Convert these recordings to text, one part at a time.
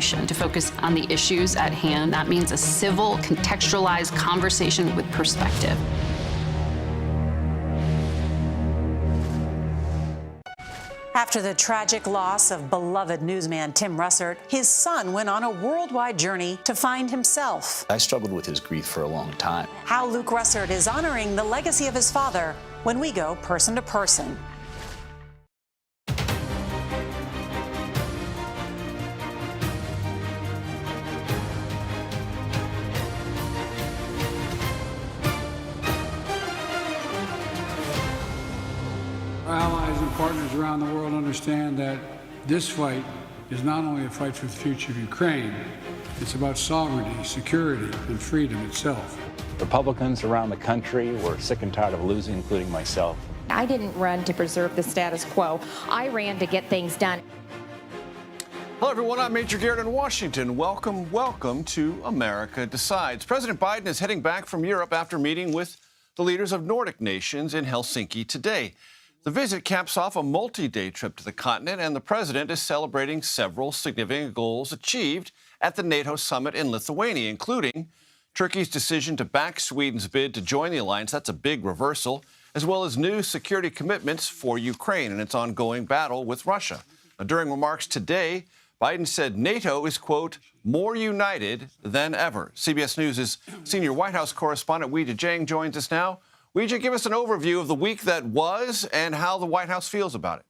nation to focus on the issues at hand. That means a civil, contextualized conversation with perspective. After the tragic loss of beloved newsman Tim Russert, his son went on a worldwide journey to find himself. I struggled with his grief for a long time. How Luke Russert is honoring the legacy of his father when we go person to person. Our allies and partners around the world understand that this fight is not only a fight for the future of Ukraine, it's about sovereignty, security, and freedom itself. Republicans around the country were sick and tired of losing, including myself. I didn't run to preserve the status quo. I ran to get things done. Hello, everyone. I'm Major Garrett in Washington. Welcome to America Decides. President Biden is heading back from Europe after meeting with the leaders of Nordic nations in Helsinki today. The visit caps off a multi-day trip to the continent, and the president is celebrating several significant goals achieved at the NATO summit in Lithuania, including Turkey's decision to back Sweden's bid to join the alliance. That's a big reversal, as well as new security commitments for Ukraine and its ongoing battle with Russia. Now, during remarks today, Biden said NATO is, quote, more united than ever. CBS News' senior White House correspondent Weijia Jiang joins us now. Weijia, give us an overview of the week that was and how the White House feels about it.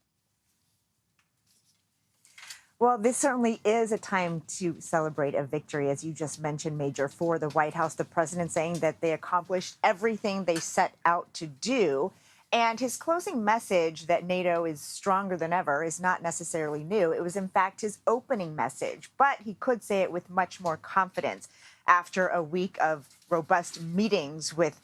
Well, this certainly is a time to celebrate a victory, as you just mentioned, Major, for the White House. The president saying that they accomplished everything they set out to do. And his closing message that NATO is stronger than ever is not necessarily new. It was, in fact, his opening message. But he could say it with much more confidence after a week of robust meetings with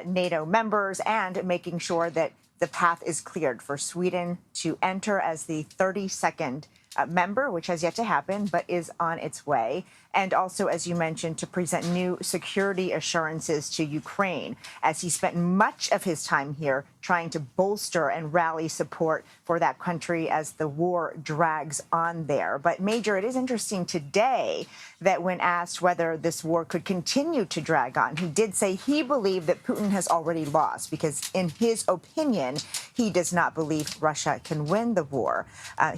NATO members and making sure that the path is cleared for Sweden to enter as the 32nd member, which has yet to happen, but is on its way. And also, as you mentioned, to present new security assurances to Ukraine, as he spent much of his time here trying to bolster and rally support for that country as the war drags on there. But, Major, it is interesting today that when asked whether this war could continue to drag on, he did say he believed that Putin has already lost because, in his opinion, he does not believe Russia can win the war.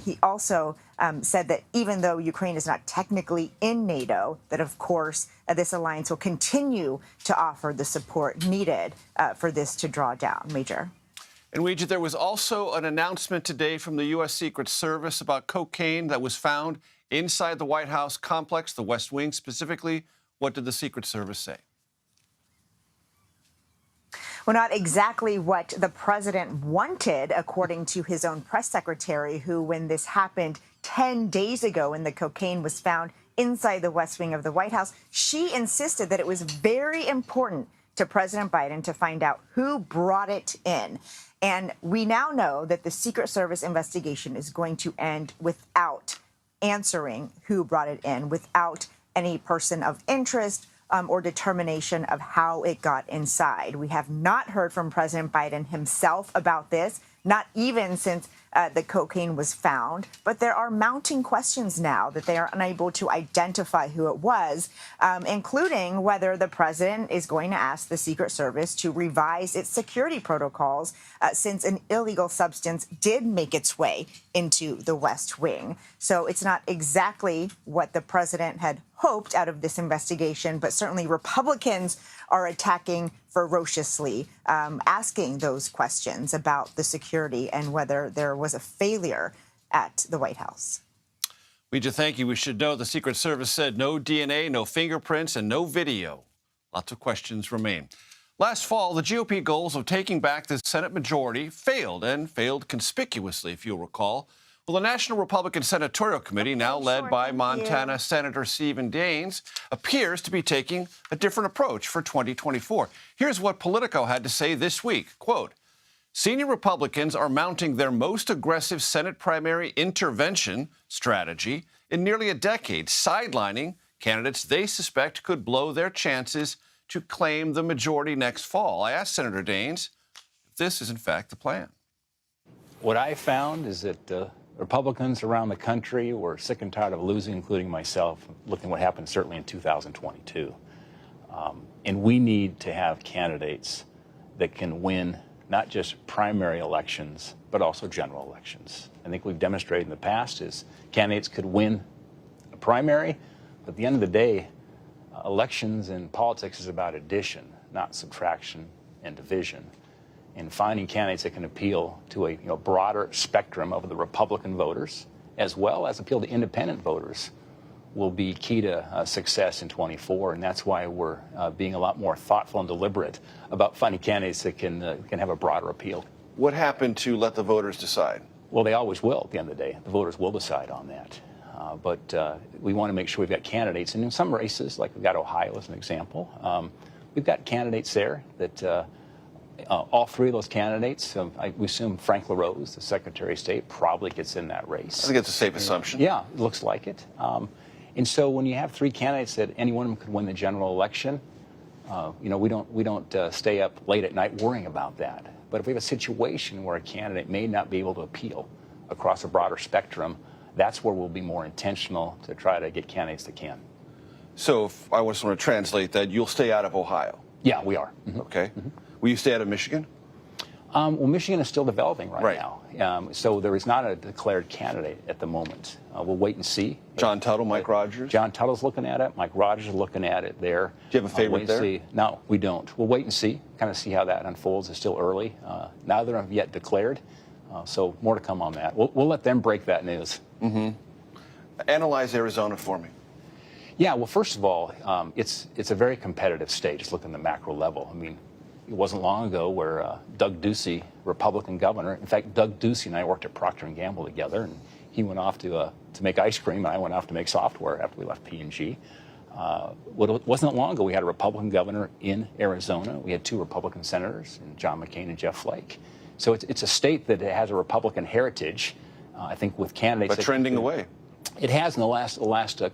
He also said that even though Ukraine is not technically in NATO, that, of course, this alliance will continue to offer the support needed for this to draw down. Major. And, Weijia, there was also an announcement today from the U.S. Secret Service about cocaine that was found inside the White House complex, the West Wing specifically. What did the Secret Service say? Well, not exactly what the president wanted, according to his own press secretary, who, when this happened 10 days ago and the cocaine was found inside the West Wing of the White House, she insisted that it was very important to President Biden to find out who brought it in. And we now know that the Secret Service investigation is going to end without answering who brought it in, without any person of interest or determination of how it got inside. We have not heard from President Biden himself about this, not even since the cocaine was found. But there are mounting questions now that they are unable to identify who it was, including whether the president is going to ask the Secret Service to revise its security protocols since an illegal substance did make its way into the West Wing. So it's not exactly what the president had hoped out of this investigation, but certainly Republicans are attacking ferociously, asking those questions about the security and whether there was a failure at the White House. Weijia, thank you. We should know the Secret Service said no DNA, no fingerprints, and no video. Lots of questions remain. Last fall, the GOP goals of taking back the Senate majority failed, and failed conspicuously, if you'll recall. Well, the National Republican Senatorial Committee, now led by Montana Senator Stephen Daines, appears to be taking a different approach for 2024. Here's what Politico had to say this week. Quote, senior Republicans are mounting their most aggressive Senate primary intervention strategy in nearly a decade, sidelining candidates they suspect could blow their chances to claim the majority next fall. I asked Senator Daines if this is, in fact, the plan. What I found is that Republicans around the country were sick and tired of losing, including myself, looking at what happened certainly in 2022. And we need to have candidates that can win not just primary elections, but also general elections. I think we've demonstrated in the past is candidates could win a primary, but at the end of the day, elections and politics is about addition, not subtraction and division. And finding candidates that can appeal to a broader spectrum of the Republican voters, as well as appeal to independent voters, will be key to success in 24. And that's why we're being a lot more thoughtful and deliberate about finding candidates that can have a broader appeal. What happened to let the voters decide? Well, they always will at the end of the day. The voters will decide on that. But we want to make sure we've got candidates. And in some races, like we've got Ohio as an example, we've got candidates there that all three of those candidates, we assume Frank LaRose, the Secretary of State, probably gets in that race. I think it's a safe assumption. Yeah, it looks like it. And so when you have three candidates that any one of them could win the general election, we don't stay up late at night worrying about that. But if we have a situation where a candidate may not be able to appeal across a broader spectrum, that's where we'll be more intentional to try to get candidates that can. So if I just want to translate that, you'll stay out of Ohio? Yeah, we are. Mm-hmm. Okay. Mm-hmm. Will you stay out of Michigan? Well, Michigan is still developing right now. So there is not a declared candidate at the moment. We'll wait and see. John Tuttle, Mike Rogers? John Tuttle's looking at it. Mike Rogers is looking at it there. Do you have a favorite there? See. No, we don't. We'll wait and see, kind of see how that unfolds. It's still early. Neither of them yet declared. So more to come on that. We'll let them break that news. Mm-hmm. Analyze Arizona for me. Yeah, well, first of all, it's a very competitive state. Just look at the macro level. I mean, it wasn't long ago where Doug Ducey, Republican governor, in fact, Doug Ducey and I worked at Procter & Gamble together, and he went off to make ice cream, and I went off to make software after we left P&G. It wasn't long ago we had a Republican governor in Arizona. We had two Republican senators, John McCain and Jeff Flake. So it's a state that has a Republican heritage, I think, with candidates. But trending away. It has in the last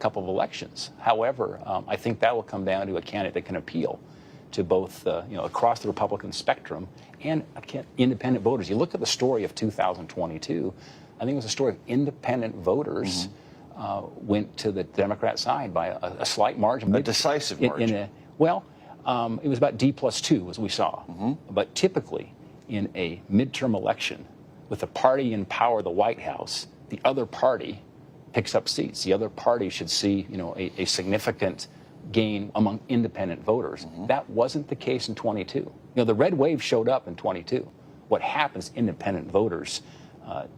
couple of elections. However, I think that will come down to a candidate that can appeal to both, across the Republican spectrum and independent voters. You look at the story of 2022, I think it was a story of independent voters went to the Democrat side by a slight margin. A decisive margin. It was about D+2, as we saw. Mm-hmm. But typically, in a midterm election, with a party in power, the White House, the other party picks up seats. The other party should see, a significant gain among independent voters. Mm-hmm. That wasn't the case in 22. The red wave showed up in 22. What happens, independent voters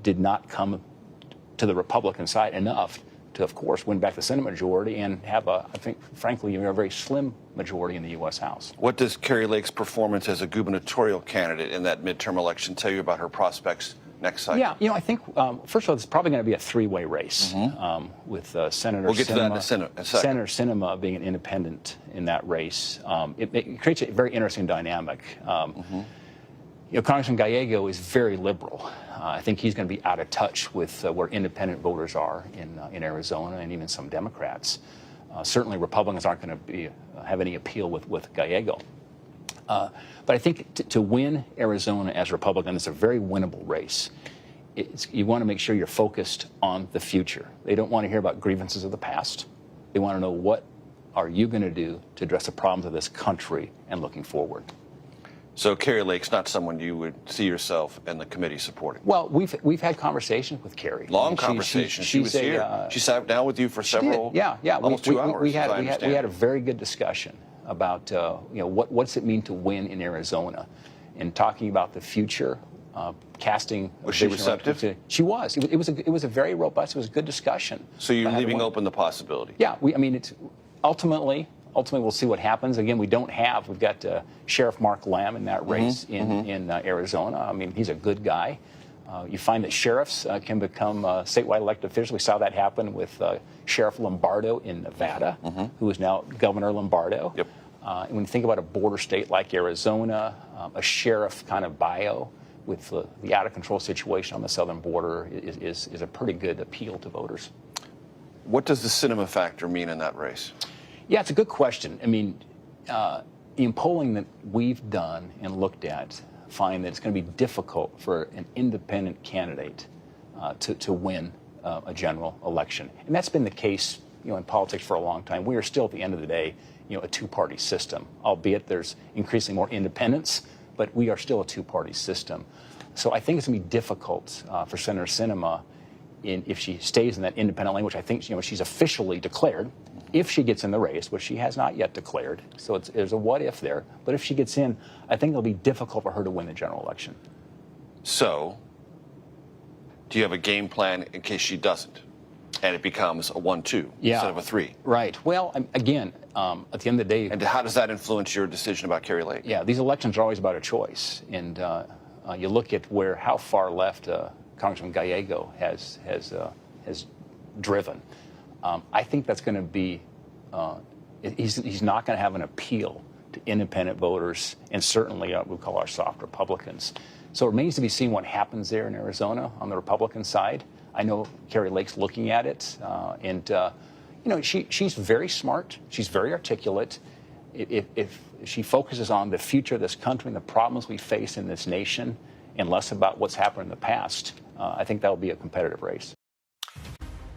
did not come to the Republican side enough to, of course, win back the Senate majority and have I think, frankly, a very slim majority in the U.S. House. What does Kari Lake's performance as a gubernatorial candidate in that midterm election tell you about her prospects next cycle? Yeah, I think, first of all, it's probably going to be a three-way race with Senator We'll get to that in a second. Senator Sinema being an independent in that race. It creates a very interesting dynamic. Congressman Gallego is very liberal. I think he's going to be out of touch with where independent voters are in Arizona and even some Democrats. Certainly Republicans aren't going to have any appeal with Gallego. But I think to win Arizona as Republican, it's a very winnable race. You want to make sure you're focused on the future. They don't want to hear about grievances of the past. They want to know, what are you going to do to address the problems of this country and looking forward. So Kari Lake's not someone you would see yourself and the committee supporting? Well, we've had conversations with Kari. Long conversations. She was here. She sat down with you for several, almost 2 hours. We had a very good discussion about what's it mean to win in Arizona, and talking about the future, casting. Was she receptive? She was. It was a very robust. It was a good discussion. So you're leaving open the possibility. Yeah. It's ultimately we'll see what happens. Again, we've got Sheriff Mark Lamb in that race in Arizona. He's a good guy. You find that sheriffs can become statewide elected officials. We saw that happen with Sheriff Lombardo in Nevada, who is now Governor Lombardo. Yep. And when you think about a border state like Arizona, a sheriff kind of bio with the out-of-control situation on the southern border is a pretty good appeal to voters. What does the Sinema factor mean in that race? Yeah, it's a good question. In polling that we've done and looked at, find that it's going to be difficult for an independent candidate to win a general election. And that's been the case, in politics for a long time. We are still, at the end of the day, a two-party system, albeit there's increasingly more independence, but we are still a two-party system. So I think it's going to be difficult for Senator Sinema if she stays in that independent lane, which I think she's officially declared. If she gets in the race, which she has not yet declared, so there's a what if there, but if she gets in, I think it'll be difficult for her to win the general election. So, do you have a game plan in case she doesn't, and it becomes a 1-2 instead of a 3? Right. Well, again, at the end of the day... And how does that influence your decision about Kari Lake? Yeah, these elections are always about a choice, and you look at how far left Congressman Gallego has driven. I think that's going to be, he's not going to have an appeal to independent voters and certainly we'll call our soft Republicans. So it remains to be seen what happens there in Arizona on the Republican side. I know Kari Lake's looking at it, and she's very smart. She's very articulate. If she focuses on the future of this country and the problems we face in this nation and less about what's happened in the past, I think that will be a competitive race.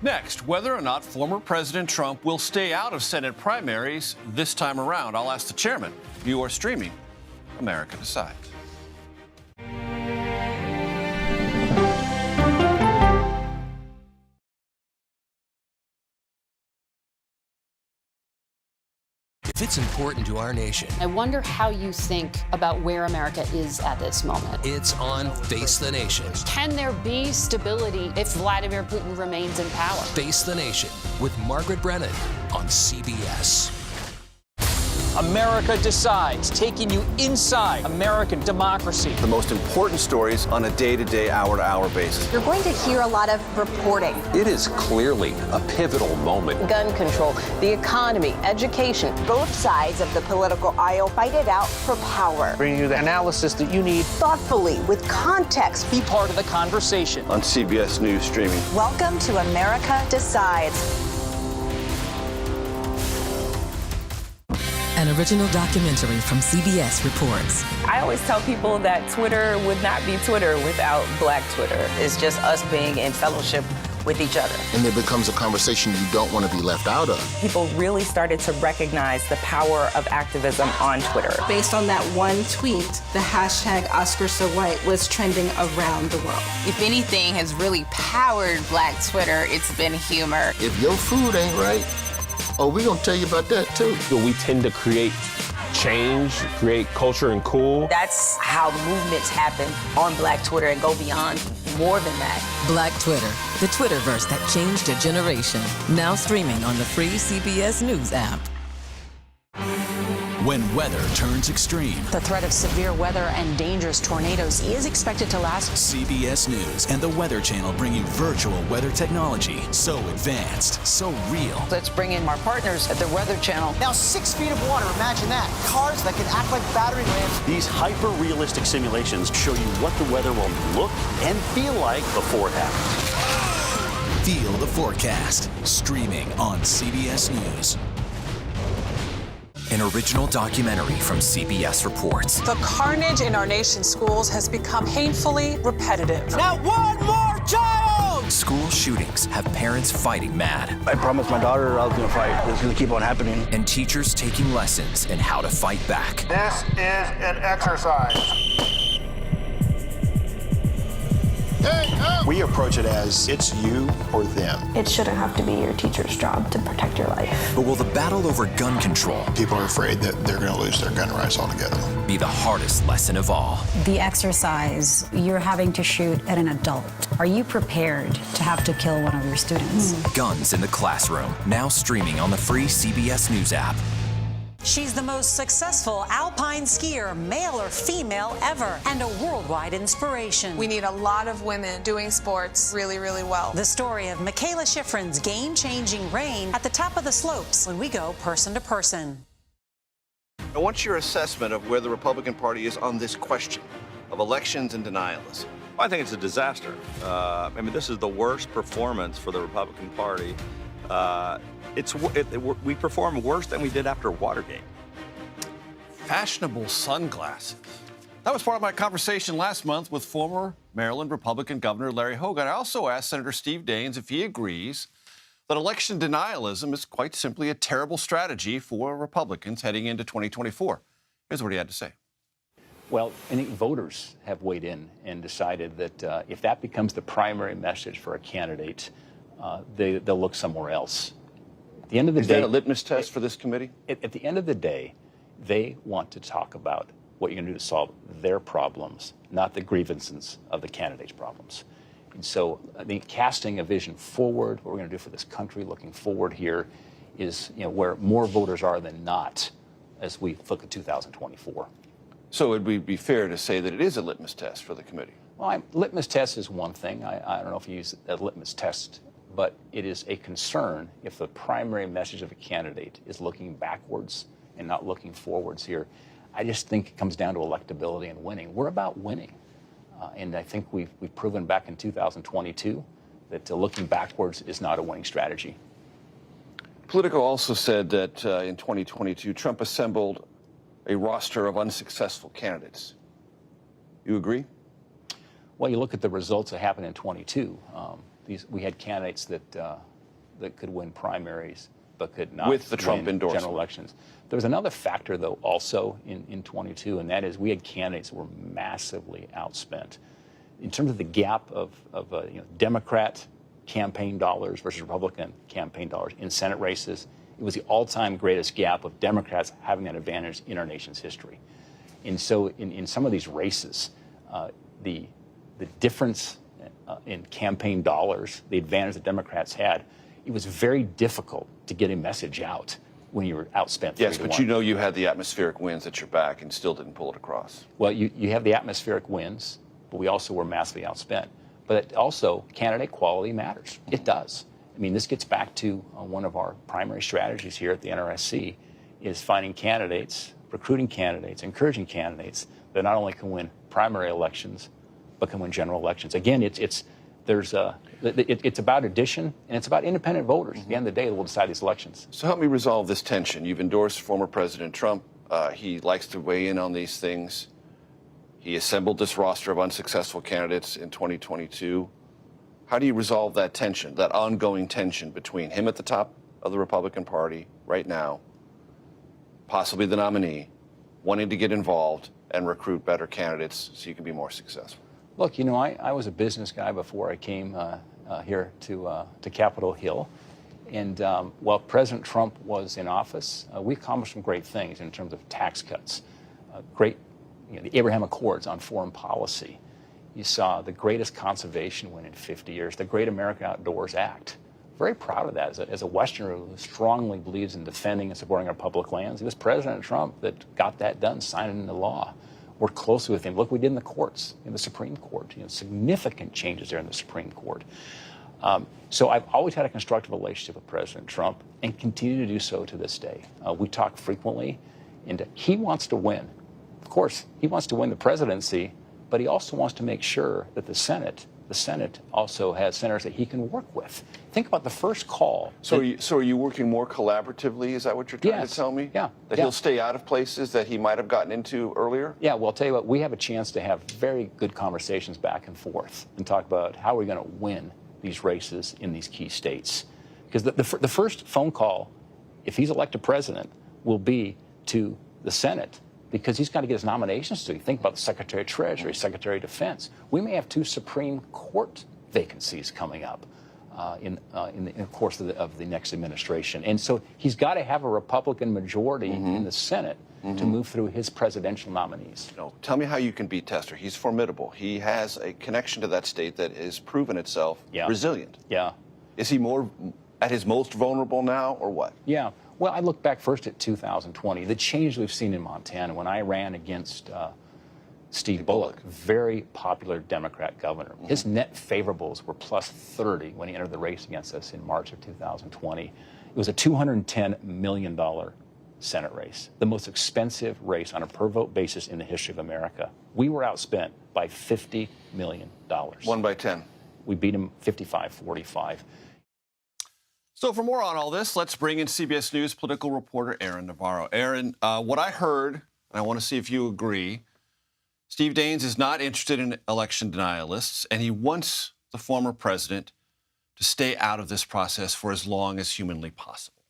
Next, whether or not former President Trump will stay out of Senate primaries this time around. I'll ask the chairman. You are streaming America Decides. If it's important to our nation, I wonder how you think about where America is at this moment. it's on Face the Nation. Can there be stability if Vladimir Putin remains in power? Face the Nation with Margaret Brennan on CBS. America Decides, taking you inside American democracy. The most important stories on a day-to-day, hour-to-hour basis. You're going to hear a lot of reporting. It is clearly a pivotal moment. Gun control, the economy, education. Both sides of the political aisle fight it out for power. Bringing you the analysis that you need. Thoughtfully, with context. Be part of the conversation. On CBS News Streaming. Welcome to America Decides. An original documentary from CBS reports. I always tell people that Twitter would not be Twitter without Black Twitter. It's just us being in fellowship with each other. And it becomes a conversation you don't want to be left out of. People really started to recognize the power of activism on Twitter. Based on that one tweet, the hashtag #OscarSoWhite was trending around the world. If anything has really powered Black Twitter, it's been humor. If your food ain't right, we're going to tell you about that, too. We tend to create change, create culture and cool. That's how movements happen on Black Twitter and go beyond more than that. Black Twitter, the Twitterverse that changed a generation. Now streaming on the free CBS News app. When weather turns extreme. The threat of severe weather and dangerous tornadoes is expected to last. CBS News and the Weather Channel bring you virtual weather technology. So advanced, so real. Let's bring in our partners at the Weather Channel. Now 6 feet of water, imagine that. Cars that can act like battering rams. These hyper-realistic simulations show you what the weather will look and feel like before it happens. Feel the forecast. Streaming on CBS News. An original documentary from CBS reports. The carnage in our nation's schools has become painfully repetitive. Now one more child! School shootings have parents fighting mad. I promised my daughter I was going to fight. It's going to keep on happening. And teachers taking lessons in how to fight back. This is an exercise. We approach it as it's you or them. It shouldn't have to be your teacher's job to protect your life. But will the battle over gun control, People are afraid that they're going to lose their gun rights altogether. be the hardest lesson of all? The exercise, you're having to shoot at an adult. Are you prepared to have to kill one of your students? Guns in the Classroom, now streaming on the free CBS News app. She's the most successful alpine skier, male or female, ever, and a worldwide inspiration. We need a lot of women doing sports really, really well. The story of Michaela Schifrin's game-changing reign at the top of the slopes when we go person to person. I want your assessment of where the Republican Party is on this question of elections and denialism. I think it's a disaster. This is the worst performance for the Republican Party. We performed worse than we did after Watergate. Fashionable sunglasses. That was part of my conversation last month with former Maryland Republican Governor Larry Hogan. I also asked Senator Steve Daines if he agrees that election denialism is quite simply a terrible strategy for Republicans heading into 2024. Here's what he had to say. Well, I think voters have weighed in and decided that if that becomes the primary message for a candidate, they'll look somewhere else. At the end of the day, is that a litmus test for this committee? At the end of the day, they want to talk about what you're going to do to solve their problems, not the grievances of the candidate's problems. And so I think casting a vision forward, what we're going to do for this country, looking forward here, is where more voters are than not as we look at 2024. So it would be fair to say that it is a litmus test for the committee? Well, litmus test is one thing. I don't know if you use a litmus test, but it is a concern if the primary message of a candidate is looking backwards and not looking forwards here. I just think it comes down to electability and winning. We're about winning. And I think we've proven back in 2022 that looking backwards is not a winning strategy. Politico also said that in 2022, Trump assembled a roster of unsuccessful candidates. You agree? Well, you look at the results that happened in 22. We had candidates that could win primaries, but could not with the Trump win endorsement. General elections. There was another factor, though, also in 22, and that is we had candidates that were massively outspent. In terms of the gap of Democrat campaign dollars versus Republican campaign dollars in Senate races, it was the all-time greatest gap of Democrats having that advantage in our nation's history. And so in some of these races, the difference in campaign dollars, the advantage that Democrats had, it was very difficult to get a message out when you were outspent. Yes, but you had the atmospheric wins at your back and still didn't pull it across. Well, you have the atmospheric wins, but we also were massively outspent. But also, candidate quality matters. It does. I mean, this gets back to one of our primary strategies here at the NRSC is finding candidates, recruiting candidates, encouraging candidates that not only can win primary elections, but can win general elections. Again, it's about addition, and it's about independent voters. At the end of the day, that will decide these elections. So help me resolve this tension. You've endorsed former President Trump. He likes to weigh in on these things. He assembled this roster of unsuccessful candidates in 2022. How do you resolve that tension, that ongoing tension between him at the top of the Republican Party right now, possibly the nominee, wanting to get involved and recruit better candidates so you can be more successful? Look, I was a business guy before I came here to Capitol Hill. And while President Trump was in office, we accomplished some great things in terms of tax cuts, the Abraham Accords on foreign policy. You saw the greatest conservation win in 50 years, the Great American Outdoors Act. Very proud of that as a Westerner who strongly believes in defending and supporting our public lands. It was President Trump that got that done, signed it into law. Worked closely with him. Look what we did in the courts, in the Supreme Court. Significant changes there in the Supreme Court. So I've always had a constructive relationship with President Trump and continue to do so to this day. We talk frequently, and he wants to win. Of course, he wants to win the presidency, but he also wants to make sure that the Senate also has senators that he can work with. Think about the first call. So are you working more collaboratively? Is that what you're trying to tell me? Yeah. That he'll stay out of places that he might have gotten into earlier? Yeah, well, I'll tell you what, we have a chance to have very good conversations back and forth and talk about how we're going to win these races in these key states. Because the first phone call, if he's elected president, will be to the Senate, because he's got to get his nominations to. You think about the Secretary of Treasury, Secretary of Defense. We may have 2 Supreme Court vacancies coming up in the course of the next administration. And so he's got to have a Republican majority in the Senate to move through his presidential nominees. Tell me how you can beat Tester. He's formidable. He has a connection to that state that has proven itself resilient. Yeah. Is he more at his most vulnerable now, or what? Yeah. Well, I look back first at 2020, the change we've seen in Montana when I ran against Steve Bullock, very popular Democrat governor. His net favorables were plus 30 when he entered the race against us in March of 2020. It was a $210 million Senate race, the most expensive race on a per-vote basis in the history of America. We were outspent by $50 million. 1 by 10. We beat him 55-45. So for more on all this, let's bring in CBS News political reporter Aaron Navarro. Aaron, what I heard, and I want to see if you agree, Steve Daines is not interested in election denialists, and he wants the former president to stay out of this process for as long as humanly possible.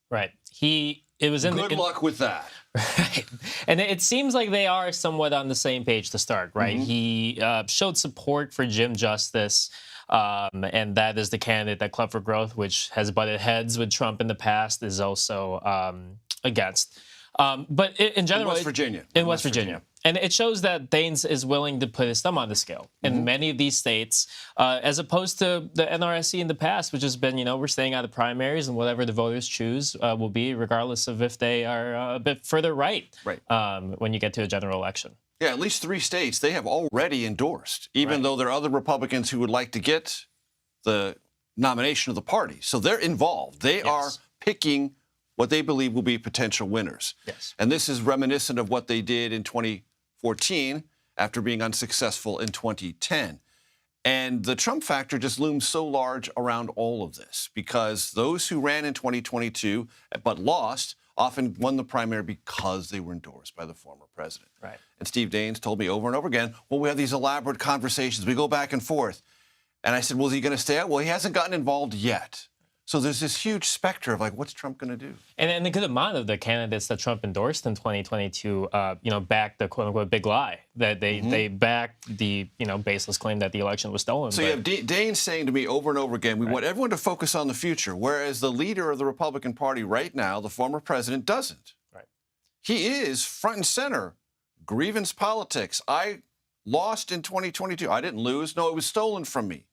Right. Good luck with that. Right. And it seems like they are somewhat on the same page to start, right? He showed support for Jim Justice, and that is the candidate that Club for Growth, which has butted heads with Trump in the past, is also against. But in general, in West Virginia. And it shows that Daines is willing to put his thumb on the scale in many of these states, as opposed to the NRSC in the past, which has been, we're staying out of primaries and whatever the voters choose will be, regardless of if they are a bit further right. When you get to a general election. Yeah, at least 3 states they have already endorsed, even though there are other Republicans who would like to get the nomination of the party. So they're involved. They are picking what they believe will be potential winners. And this is reminiscent of what they did in 2014 after being unsuccessful in 2010. And the Trump factor just looms so large around all of this because those who ran in 2022 but lost often won the primary because they were endorsed by the former president. And Steve Daines told me over and over again, well, we have these elaborate conversations. We go back and forth. And I said, well, is he going to stay out? Well, he hasn't gotten involved yet. So there's this huge specter of, what's Trump going to do? And a good amount of the candidates that Trump endorsed in 2022, backed the quote-unquote big lie, that they backed the, baseless claim that the election was stolen. So you have Daines saying to me over and over again, we want everyone to focus on the future, whereas the leader of the Republican Party right now, the former president, doesn't. He is front and center, grievance politics. I lost in 2022. I didn't lose. No, it was stolen from me.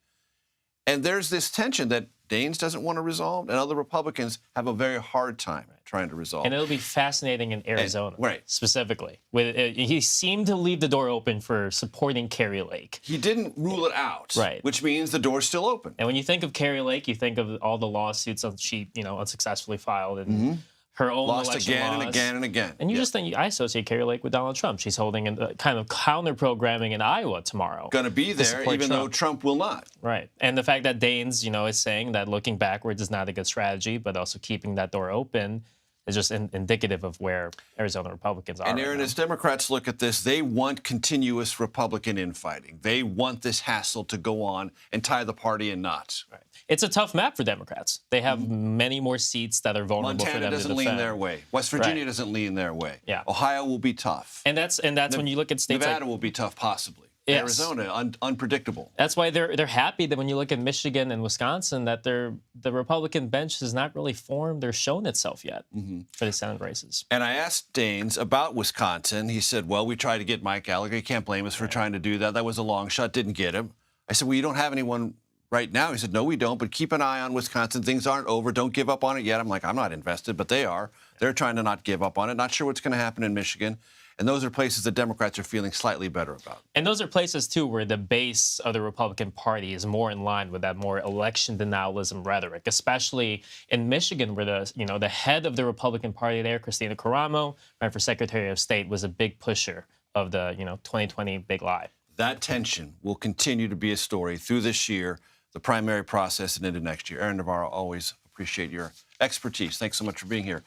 And there's this tension that Daines doesn't want to resolve, and other Republicans have a very hard time trying to resolve. And it'll be fascinating in Arizona, specifically. He seemed to leave the door open for supporting Kari Lake. He didn't rule it out, which means the door's still open. And when you think of Kari Lake, you think of all the lawsuits that she, unsuccessfully filed, and her own lost election again laws. and again and again. And you just think, I associate Kari Lake with Donald Trump. She's holding a kind of counter-programming in Iowa tomorrow. Going to be there, even though Trump will not. Right. And the fact that Daines, is saying that looking backwards is not a good strategy, but also keeping that door open is just indicative of where Arizona Republicans are. And Aaron, as Democrats look at this, they want continuous Republican infighting. They want this hassle to go on and tie the party in knots. It's a tough map for Democrats. They have many more seats that are vulnerable for them to defend. Montana doesn't lean their way. West Virginia doesn't lean their way. Ohio will be tough. And that's when you look at states Nevada will be tough, possibly. Arizona, unpredictable. That's why they're happy that when you look at Michigan and Wisconsin, that the Republican bench has not really formed or shown itself yet for the Senate races. And I asked Daines about Wisconsin. He said, well, we tried to get Mike Gallagher. You can't blame us for trying to do that. That was a long shot. Didn't get him. I said, well, you don't have anyone right now. He said, no, we don't, but keep an eye on Wisconsin. Things aren't over. Don't give up on it yet. I'm like, I'm not invested, but they are. They're trying to not give up on it. Not sure what's going to happen in Michigan. And those are places that Democrats are feeling slightly better about. And those are places, too, where the base of the Republican Party is more in line with that more election denialism rhetoric, especially in Michigan, where the head of the Republican Party there, Christina Caramo, ran for Secretary of State, was a big pusher of the 2020 big lie. That tension will continue to be a story through this year, the primary process, and into next year. Aaron Navarro, always appreciate your expertise. Thanks so much for being here.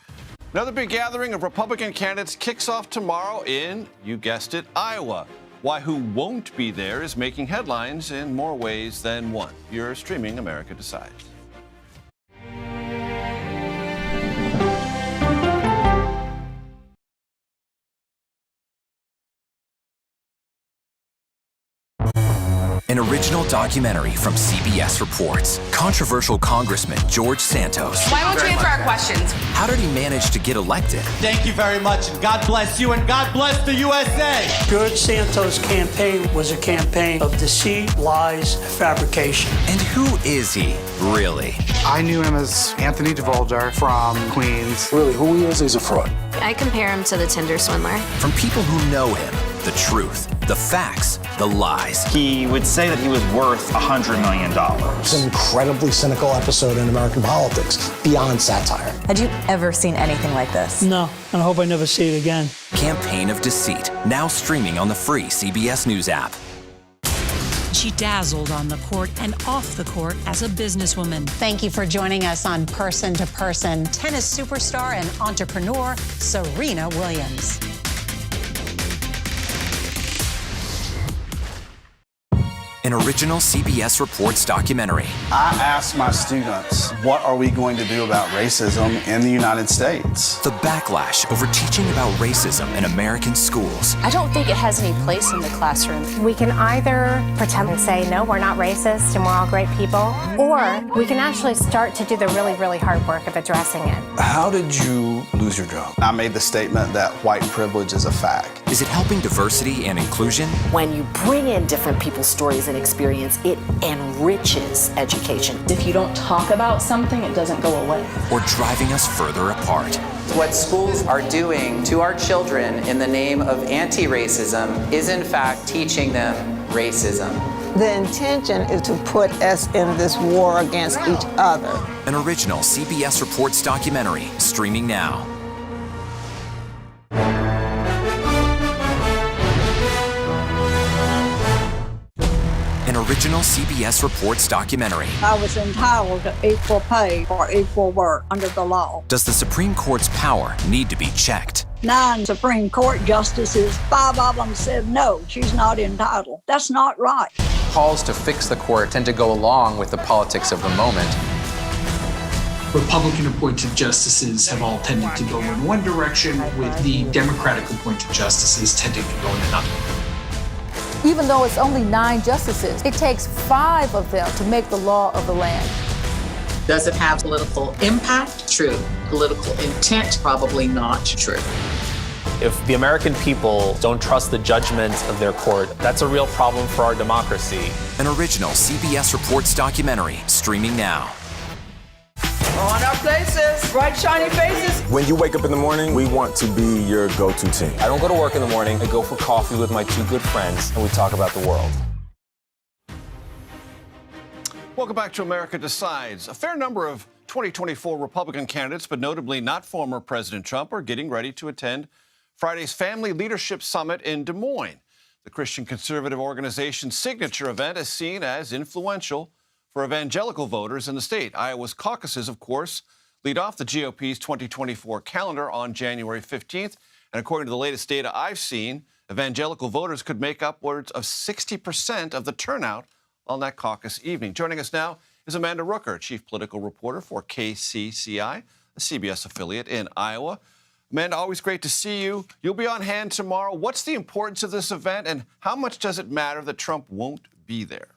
Another big gathering of Republican candidates kicks off tomorrow in, you guessed it, Iowa. Why who won't be there is making headlines in more ways than one. You're streaming America Decides. An original documentary from CBS reports. Controversial Congressman George Santos. Why won't you answer our questions? How did he manage to get elected? Thank you very much, and God bless you, and God bless the USA. George Santos' campaign was a campaign of deceit, lies, fabrication. And who is he, really? I knew him as Anthony DeVolder from Queens. Really, who he is, he's a fraud. I compare him to the Tinder swindler. From people who know him, the truth, the facts, the lies. He would say that he was worth $100 million. It's an incredibly cynical episode in American politics, beyond satire. Had you ever seen anything like this? No, and I hope I never see it again. Campaign of Deceit, now streaming on the free CBS News app. She dazzled on the court and off the court as a businesswoman. Thank you for joining us on Person to Person. Tennis superstar and entrepreneur Serena Williams. an original CBS Reports documentary. I asked my students, what are we going to do about racism in the United States? The backlash over teaching about racism in American schools. I don't think it has any place in the classroom. We can either pretend and say, no, we're not racist and we're all great people, or we can actually start to do the really, really hard work of addressing it. How did you lose your job? I made the statement that white privilege is a fact. Is it helping diversity and inclusion? When you bring in different people's stories and experience, it enriches education. If you don't talk about something, it doesn't go away. Or driving us further apart? What schools are doing to our children in the name of anti-racism is in fact teaching them racism. The intention is to put us in this war against each other. An original CBS Reports documentary, streaming now. An original CBS Reports documentary. I was entitled to equal pay for equal work under the law. Does the Supreme Court's power need to be checked? 9 Supreme Court justices, 5 of them said no, she's not entitled. That's not right. Calls to fix the court tend to go along with the politics of the moment. Republican-appointed justices have all tended to go in one direction, with the Democratic-appointed justices tending to go in another. Even though it's only 9 justices, it takes 5 of them to make the law of the land. Does it have political impact? True. Political intent? Probably not true. If the American people don't trust the judgment of their court, that's a real problem for our democracy. An original CBS Reports documentary, streaming now. On our places, bright shiny faces. When you wake up in the morning, we want to be your go-to team. I don't go to work in the morning. I go for coffee with my 2 good friends, and we talk about the world. Welcome back to America Decides. A fair number of 2024 Republican candidates, but notably not former President Trump, are getting ready to attend Friday's Family Leadership Summit in Des Moines. The Christian conservative organization's signature event is seen as influential for evangelical voters in the state. Iowa's caucuses, of course, lead off the GOP's 2024 calendar on January 15th. And according to the latest data I've seen, evangelical voters could make upwards of 60% of the turnout on that caucus evening. Joining us now is Amanda Rooker, chief political reporter for KCCI, a CBS affiliate in Iowa. Amanda, always great to see you. You'll be on hand tomorrow. What's the importance of this event, and how much does it matter that Trump won't be there?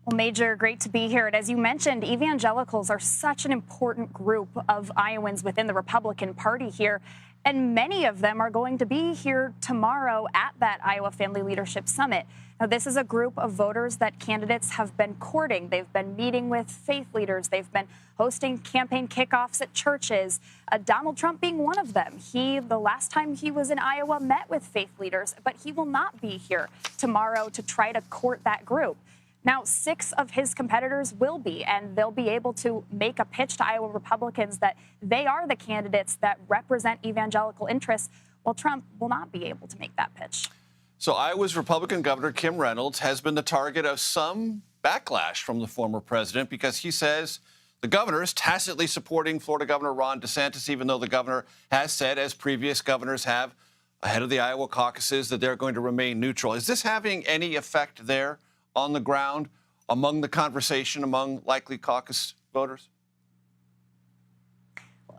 Well, Major, great to be here. And as you mentioned, evangelicals are such an important group of Iowans within the Republican Party here. And many of them are going to be here tomorrow at that Iowa Family Leadership Summit. Now, this is a group of voters that candidates have been courting. They've been meeting with faith leaders. They've been hosting campaign kickoffs at churches, Donald Trump being one of them. The last time he was in Iowa, met with faith leaders, but he will not be here tomorrow to try to court that group. Now, 6 of his competitors will be, and they'll be able to make a pitch to Iowa Republicans that they are the candidates that represent evangelical interests, while Trump will not be able to make that pitch. So Iowa's Republican Governor Kim Reynolds has been the target of some backlash from the former president because he says the governor is tacitly supporting Florida Governor Ron DeSantis, even though the governor has said, as previous governors have ahead of the Iowa caucuses, that they're going to remain neutral. Is this having any effect there on the ground among the conversation among likely caucus voters?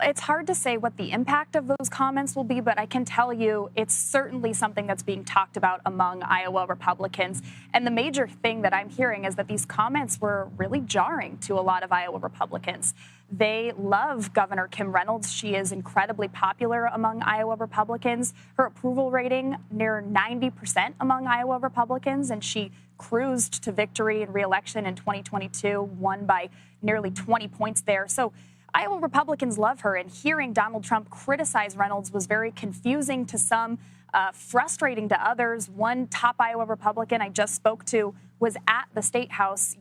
It's hard to say what the impact of those comments will be, but I can tell you it's certainly something that's being talked about among Iowa Republicans. And the major thing that I'm hearing is that these comments were really jarring to a lot of Iowa Republicans. They love Governor Kim Reynolds. She is incredibly popular among Iowa Republicans. Her approval rating near 90% among Iowa Republicans, and she cruised to victory and re-election in 2022, won by nearly 20 points there. So Iowa Republicans love her, and hearing Donald Trump criticize Reynolds was very confusing to some, frustrating to others. One top Iowa Republican I just spoke to was at the State House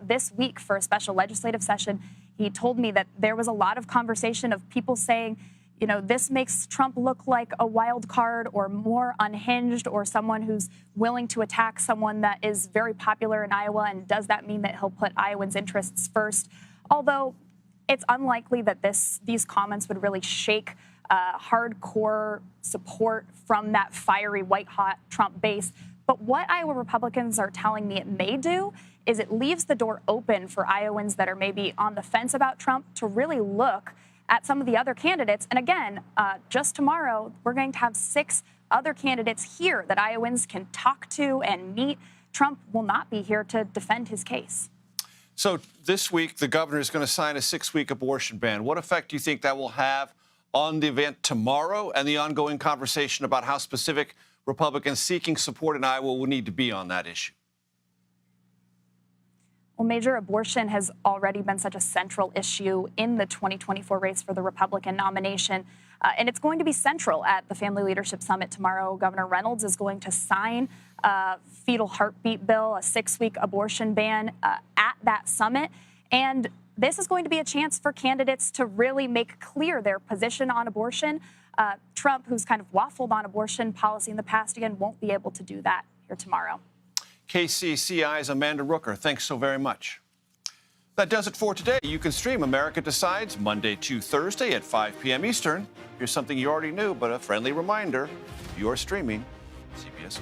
this week for a special legislative session. He told me that there was a lot of conversation of people saying, you know, this makes Trump look like a wild card or more unhinged or someone who's willing to attack someone that is very popular in Iowa. And does that mean that he'll put Iowans' interests first? Although it's unlikely that these comments would really shake hardcore support from that fiery, white-hot Trump base. But what Iowa Republicans are telling me it may do is it leaves the door open for Iowans that are maybe on the fence about Trump to really look at some of the other candidates. And again, just tomorrow, we're going to have 6 other candidates here that Iowans can talk to and meet. Trump will not be here to defend his case. So this week, the governor is going to sign a 6-week abortion ban. What effect do you think that will have on the event tomorrow and the ongoing conversation about how specific Republicans seeking support in Iowa will need to be on that issue? Well, Major, abortion has already been such a central issue in the 2024 race for the Republican nomination. And it's going to be central at the Family Leadership Summit tomorrow. Governor Reynolds is going to sign a fetal heartbeat bill, a 6-week abortion ban at that summit. And this is going to be a chance for candidates to really make clear their position on abortion. Trump, who's kind of waffled on abortion policy in the past, again, won't be able to do that here tomorrow. KCCI's Amanda Rooker, thanks so very much. That does it for today. You can stream America Decides Monday to Thursday at 5 p.m. Eastern. Here's something you already knew, but a friendly reminder, you're streaming CBS News.